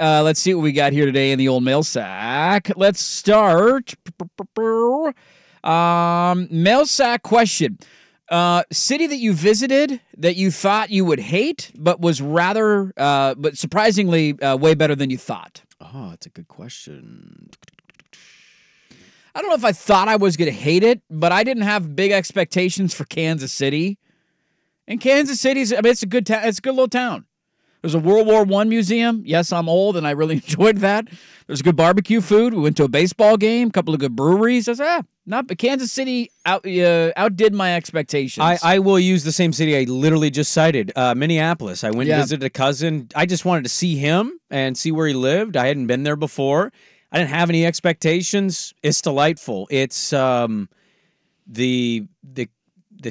Let's see what we got here today in the old mail sack. Let's start. Mail sack question. City that you visited that you thought you would hate, but was rather, but surprisingly way better than you thought. Oh, that's a good question. I don't know if I thought I was going to hate it, but I didn't have big expectations for Kansas City. And Kansas City's, I mean, it's a good town. It's a good little town. There's a World War I museum. Yes, I'm old, and I really enjoyed that. There's good barbecue food. We went to a baseball game, a couple of good breweries. I said, but Kansas City outdid my expectations. I will use the same city I literally just cited, Minneapolis. I went and visited a cousin. I just wanted to see him and see where he lived. I hadn't been there before. I didn't have any expectations. It's delightful. It's the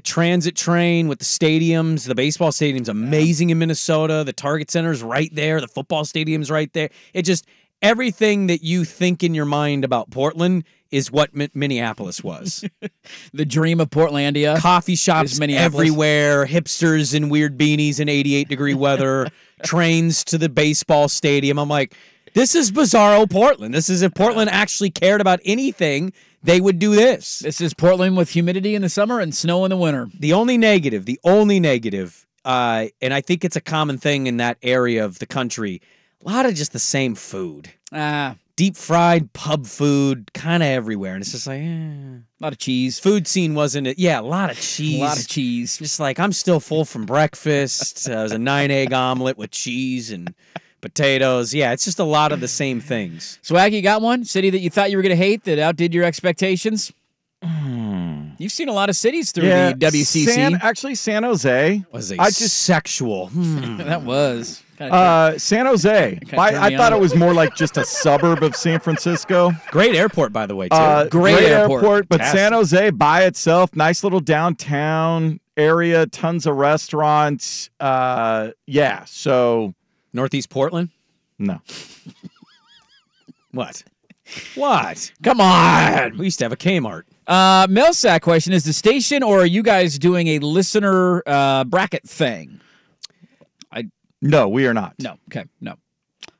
transit train with the stadiums, the baseball stadium's amazing in Minnesota. The Target Center's right there. The football stadium's right there. It just, everything that you think in your mind about Portland is what Minneapolis was. The dream of Portlandia. Coffee shops everywhere, hipsters in weird beanies in 88-degree weather, trains to the baseball stadium. I'm like, this is bizarro Portland. This is if Portland actually cared about anything, they would do this. This is Portland with humidity in the summer and snow in the winter. The only negative, and I think it's a common thing in that area of the country, a lot of just the same food. Deep fried pub food, kind of everywhere. And it's just like, a lot of cheese. Food scene wasn't it? Yeah, a lot of cheese. A lot of cheese. Just like, I'm still full from breakfast. It was a 9-egg omelet with cheese and potatoes. Yeah, it's just a lot of the same things. Swag, you got one? City that you thought you were going to hate that outdid your expectations? You've seen a lot of cities through the WCC. Actually, San Jose. Was sexual. That was. San Jose. I thought it was more like just a suburb of San Francisco. Great airport, by the way, too. Great airport. But San Jose by itself, nice little downtown area, tons of restaurants. So... Northeast Portland? No. What? What? Come on. We used to have a Kmart. Mail sack question, is the station or are you guys doing a listener bracket thing? No, we are not. No. Okay. No.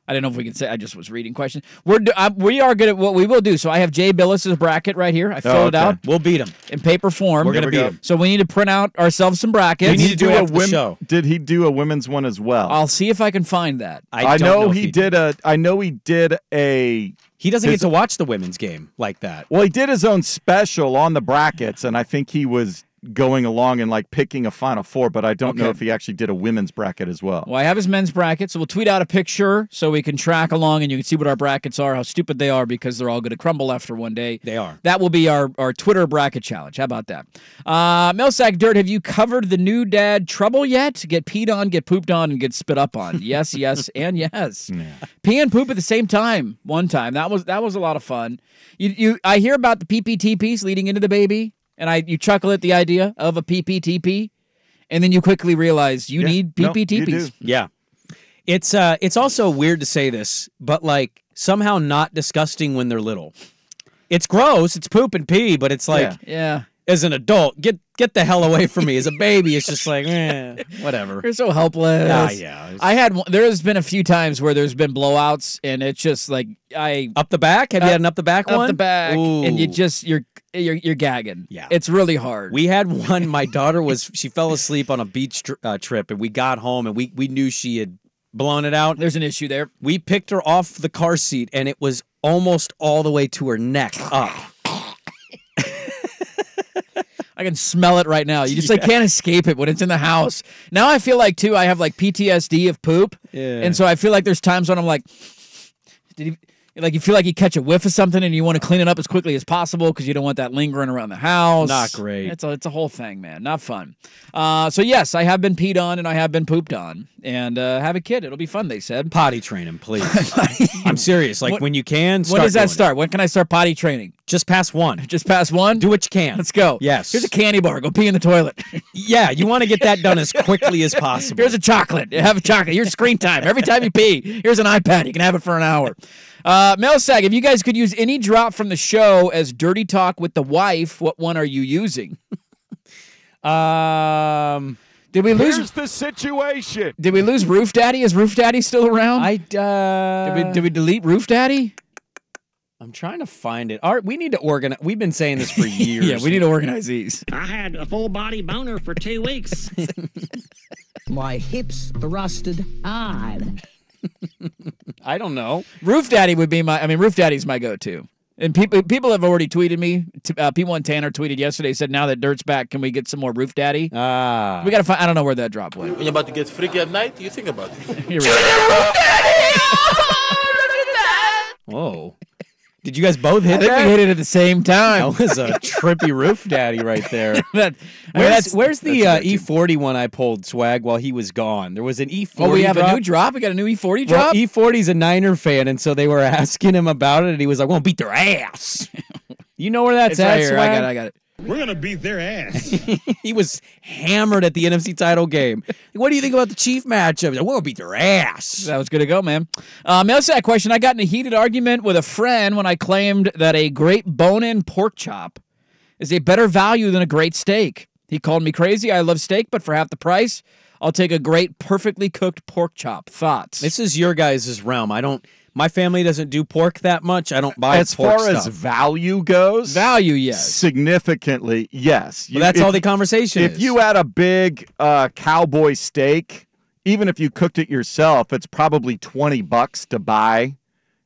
I didn't know if we could say. I just was reading questions. We are good at what we will do. So I have Jay Billis's bracket right here. I filled it out. We'll beat him in paper form. We're gonna beat him. So we need to print out ourselves some brackets. We need to do it after the show. Did he do a women's one as well? I'll see if I can find that. I know he did a. I know he did a. He doesn't get to watch the women's game like that. Well, he did his own special on the brackets, and I think he was going along and like picking a Final Four, but I don't know if he actually did a women's bracket as well. Well, I have his men's bracket, so we'll tweet out a picture so we can track along and you can see what our brackets are, how stupid they are because they're all going to crumble after one day. They are. That will be our Twitter bracket challenge. How about that? Melsack Dirt, have you covered the new dad trouble yet? Get peed on, get pooped on, and get spit up on. Yes, yes, and yes. Yeah. Pee and poop at the same time one time. That was a lot of fun. I hear about the PPTPs leading into the baby. And you chuckle at the idea of a PPTP, and then you quickly realize you need PPTPs. Yeah. It's also weird to say this, but like somehow not disgusting when they're little. It's gross, it's poop and pee, but it's like as an adult, get the hell away from me. As a baby, it's just like, whatever. You're so helpless. Yeah. There has been a few times where there's been blowouts, and it's just like up the back. Have you had an up the back one? Up the back, and you're gagging. Yeah, it's really hard. We had one. My daughter she fell asleep on a beach trip, and we got home, and we knew she had blown it out. There's an issue there. We picked her off the car seat, and it was almost all the way to her neck up. I can smell it right now. You just can't escape it when it's in the house. Now I feel like too. I have like PTSD of poop, and so I feel like there's times when I'm like, you feel like you catch a whiff of something and you want to clean it up as quickly as possible because you don't want that lingering around the house. Not great. It's a whole thing, man. Not fun. So yes, I have been peed on and I have been pooped on, and have a kid. It'll be fun. They said potty train him, please. I'm serious. Like when you can. When does that start? When can I start potty training? Just past one. Just past one? Do what you can. Let's go. Yes. Here's a candy bar. Go pee in the toilet. Yeah, you want to get that done as quickly as possible. Here's a chocolate. Have a chocolate. Here's screen time. Every time you pee, here's an iPad. You can have it for an hour. Melsag, if you guys could use any drop from the show as dirty talk with the wife, what one are you using? Did we lose? Here's the situation. Did we lose Roof Daddy? Is Roof Daddy still around? Did we delete Roof Daddy? I'm trying to find it. Art, we need to organize. We've been saying this for years. Yeah, we need to organize these. I had a full body boner for 2 weeks. My hips thrusted hard. I don't know. Roof Daddy would be Roof Daddy's my go-to. And people have already tweeted me. People in Tanner tweeted yesterday, said, now that Dirt's back, can we get some more Roof Daddy? We got to find, I don't know where that drop went. When you're about to get freaky at night, you think about it. Here we go. Whoa. Did you guys both hit I think that? we hit it at the same time. That was a trippy Roof Daddy right there. Where's the E40 one I pulled, Swag, while he was gone? There was an E40 Oh, we have drop. a new drop? We got a new E40 Well, drop? E40's a Niner fan, and so they were asking him about it, and he was like, "We'll beat their ass." You know where that's It's at, right here. Swag? I got it. We're going to beat their ass. He was hammered at the NFC title game. What do you think about the Chief matchup? Like, we'll beat their ass. That was good to go, man. Mail sack question. I got in a heated argument with a friend when I claimed that a great bone-in pork chop is a better value than a great steak. He called me crazy. I love steak, but for half the price, I'll take a great, perfectly cooked pork chop. Thoughts? This is your guys' realm. My family doesn't do pork that much. I don't buy As pork far as stuff. value goes, Value, yes. significantly, yes. Well, that's all the conversation is. If you had a big cowboy steak, even if you cooked it yourself, it's probably $20 to buy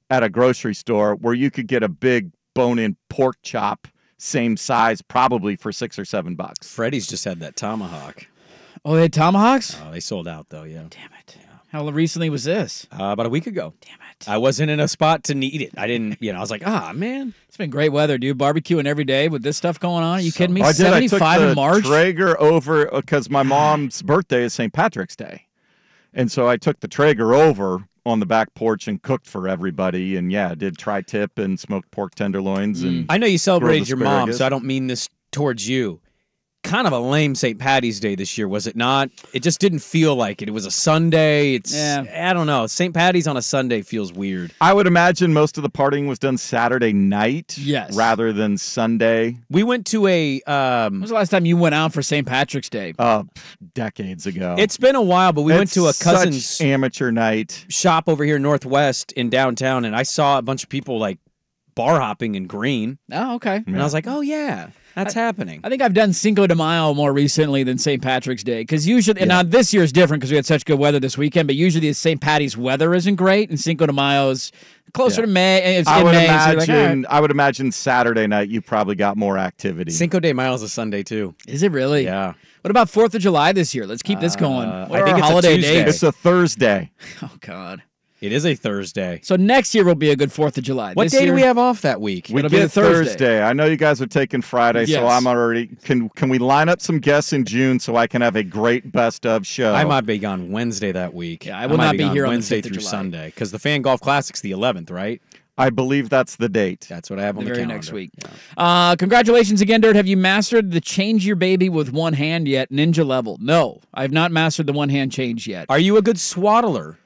at a grocery store, where you could get a big bone-in pork chop, same size, probably for $6 or $7. Freddy's just had that tomahawk. Oh, they had tomahawks? Oh, they sold out, though, yeah. Damn it. How recently was this? About a week ago. Damn it. I wasn't in a spot to need it. I didn't, I was like, man. It's been great weather, dude. Barbecuing every day with this stuff going on. Are you kidding me? I 75 took in March? the Traeger over because my mom's birthday is St. Patrick's Day. And so I took the Traeger over on the back porch and cooked for everybody. And yeah, did tri-tip and smoked pork tenderloins. And I know you celebrated your mom, asparagus. so I don't mean this towards you. Kind of a lame St. Patty's Day this year, was it not? It just didn't feel like it. It was a Sunday. I don't know. St. Patty's on a Sunday feels weird. I would imagine most of the partying was done Saturday night rather than Sunday. We went to a... when was the last time you went out for St. Patrick's Day? Decades ago. It's been a while, but we went to a cousin's such amateur night shop over here Northwest in downtown, and I saw a bunch of people like bar hopping in green. Oh, okay. And I was like, oh, yeah. That's happening. I think I've done Cinco de Mayo more recently than St. Patrick's Day, because usually, and now this year is different because we had such good weather this weekend, but usually the St. Patty's weather isn't great, and Cinco de Mayo is closer to May. It's I in would May, so imagine. you're like, I would imagine Saturday night you probably got more activity. Cinco de Mayo is a Sunday too. Is it really? Yeah. What about 4th of July this year? Let's keep this going. What I are think our it's a holiday Tuesday. dates? It's a Thursday. Oh God. It is a Thursday. So next year will be a good 4th of July. What This day do year- we have off that week? We It'll be get a Thursday. Thursday. I know you guys are taking Friday, Yes. so I'm already. Can we line up some guests in June so I can have a great best of show? I might be gone Wednesday that week. Yeah, I will might not be gone here on the Wednesday 5th of through July. Sunday because the Fan Golf Classic's the 11th, right? I believe that's the date. That's what I have on the the very calendar. next week. Congratulations again, Dirt. Have you mastered the change your baby with one hand yet? Ninja level. No, I have not mastered the one hand change yet. Are you a good swaddler?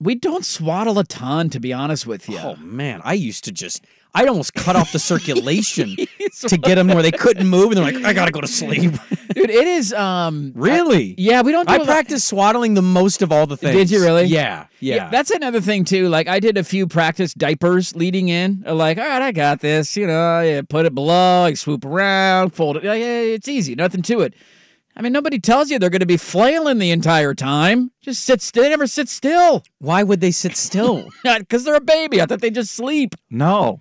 We don't swaddle a ton, to be honest with you. Oh man, I used to I'd almost cut off the circulation to get them where they couldn't move, and they're like, I gotta go to sleep. Dude, it is Really? yeah, we don't do I a lot- practiced swaddling the most of all the things. Did you really? Yeah. That's another thing too. Like I did a few practice diapers leading in. Like, all right, I got this. You put it below, I swoop around, fold it. Yeah, it's easy, nothing to it. I mean, nobody tells you they're going to be flailing the entire time. Just sit still. They never sit still. Why would they sit still? Because they're a baby. I thought they just sleep. No,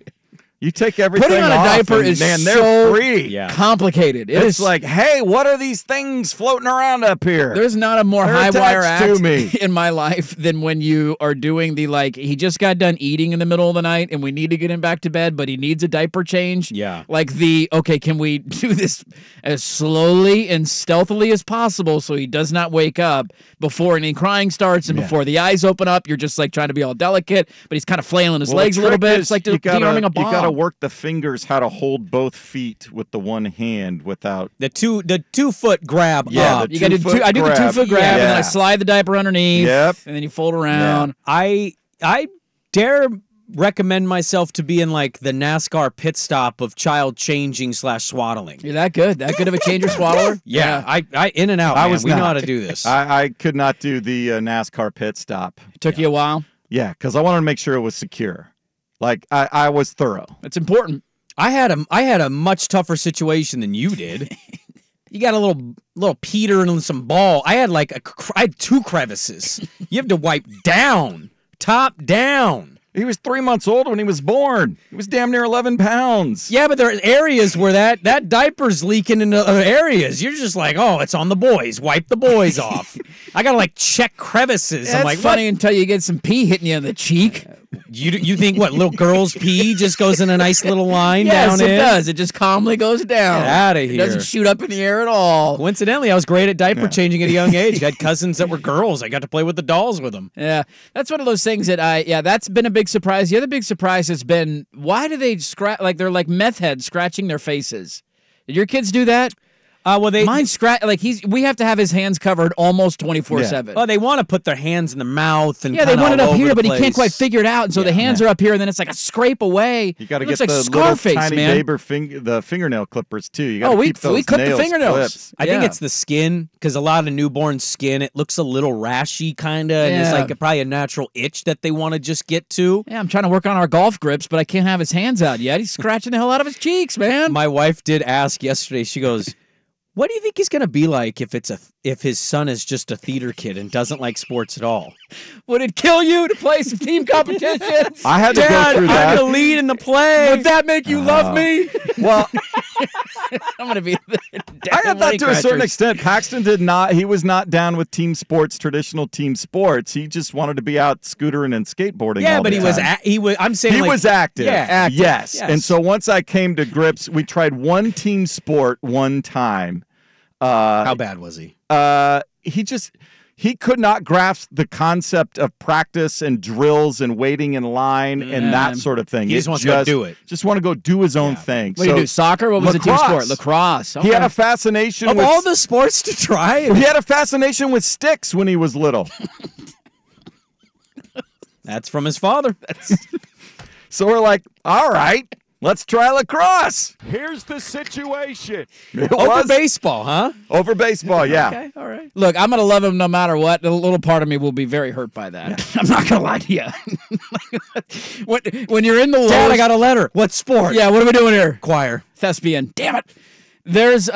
you take everything Putting on a off diaper and, is man, they're so free. Yeah. complicated. It It's is like, hey, what are these things floating around up here? There's not a more They're high wire attached act to me. in my life than when you are doing the he just got done eating in the middle of the night and we need to get him back to bed, but he needs a diaper change. Yeah. Like can we do this as slowly and stealthily as possible so he does not wake up before any crying starts and before the eyes open up? You're just like trying to be all delicate, but he's kind of flailing his legs a little bit. It's like de-arming a bomb. You got to work the fingers how to hold both feet with the one hand without The 2 foot grab Yeah, up. the You got to do. I do the 2 foot grab, and then I slide the diaper underneath. Yep. And then you fold around. I dare recommend myself to be in like the NASCAR pit stop of child changing / swaddling. You're that good? That good of a changer swaddler? Yeah, I in and out. I man. was we know not. how to do this. I could not do the NASCAR pit stop. It took you a while. Yeah, because I wanted to make sure it was secure. Like I was thorough. That's important. I had a much tougher situation than you did. You got a little Peter and some ball. I had I had 2 crevices. You have to wipe down, top down. He was 3 months old when he was born. He was damn near 11 pounds. Yeah, but there are areas where that diaper's leaking into other areas. You're just like, oh, it's on the boys. Wipe the boys off. I gotta check crevices. That's I'm like, funny what? until you get some pee hitting you in the cheek. You think what little girls' pee just goes in a nice little line Yes, down it in? does. It just calmly goes down. Get outta It here. doesn't shoot up in the air at all. Coincidentally, I was great at diaper changing at a young age. I had cousins that were girls. I got to play with the dolls with them. Yeah, that's one of those things that that's been a big surprise. The other big surprise has been, why do they scratch, like they're like meth heads scratching their faces? Did your kids do that? Well, Mine scratch, we have to have his hands covered almost 24/7. Oh, they want to put their hands in the mouth and Yeah, they want it up here, but he can't place. quite figure it out, and so the hands are up here, and then it's like a scrape away. You got to It get looks like the Scarface, little tiny man. the fingernail clippers too. You got to we keep those clip the nails fingernails. clipped. I think Yeah. it's the skin, because a lot of newborn skin, it looks a little rashy, kind of, and it's Yeah. like probably a natural itch that they want to just get to. Yeah, I'm trying to work on our golf grips, but I can't have his hands out yet. He's scratching the hell out of his cheeks, man. My wife did ask yesterday. She goes, "What do you think he's going to be like if his son is just a theater kid and doesn't like sports at all?" Would it kill you to play some team competitions? I had to Dad, go through I'm that. the lead in the play. Would that make you love me? Well, I'm going to be the I had that to a certain extent. Paxton did not. He was not down with team sports, traditional team sports. He just wanted to be out scootering and skateboarding. Yeah, all but the he was. time. He was. I'm saying He like, was active. Yeah, active. Yes. Yes. And so once I came to grips, we tried one team sport one time. How bad was he? He could not grasp the concept of practice and drills and waiting in line and that sort of thing. He just wants to go do it. Just want to go do his own thing. What do you do? Soccer? What was the team lacrosse. sport? Lacrosse. He Okay. had a fascination Of with all the sports to try, he had a fascination with sticks when he was little. that's from his father. So we're like, all right, let's try lacrosse. Here's the situation. It Over was baseball, huh? over baseball, yeah. Okay, all right. Look, I'm going to love him no matter what. A little part of me will be very hurt by that. I'm not going to lie to you. when you're in the lowest... Dad, I got a letter. What sport? Yeah, what are we doing here? Choir. Thespian. Damn it. There's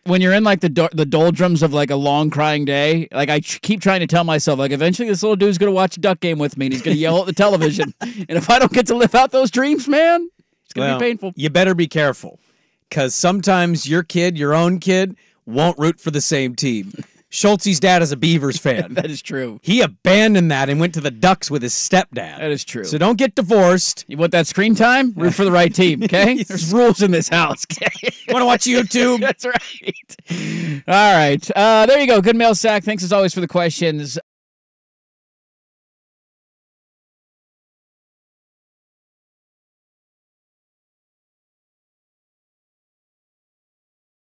when you're in like the doldrums of like a long crying day, like I keep trying to tell myself, like eventually this little dude's gonna watch a duck game with me and he's gonna yell at the television, and if I don't get to live out those dreams, man, it's gonna be painful. You better be careful, because sometimes your own kid, won't root for the same team. Schultz's dad is a Beavers fan. That is true. He abandoned that and went to the Ducks with his stepdad. That is true. So don't get divorced. You want that screen time? Root for the right team, okay? There's rules in this house, okay? Want to watch YouTube? That's right. All right. There you go. Good mail sack. Thanks as always for the questions.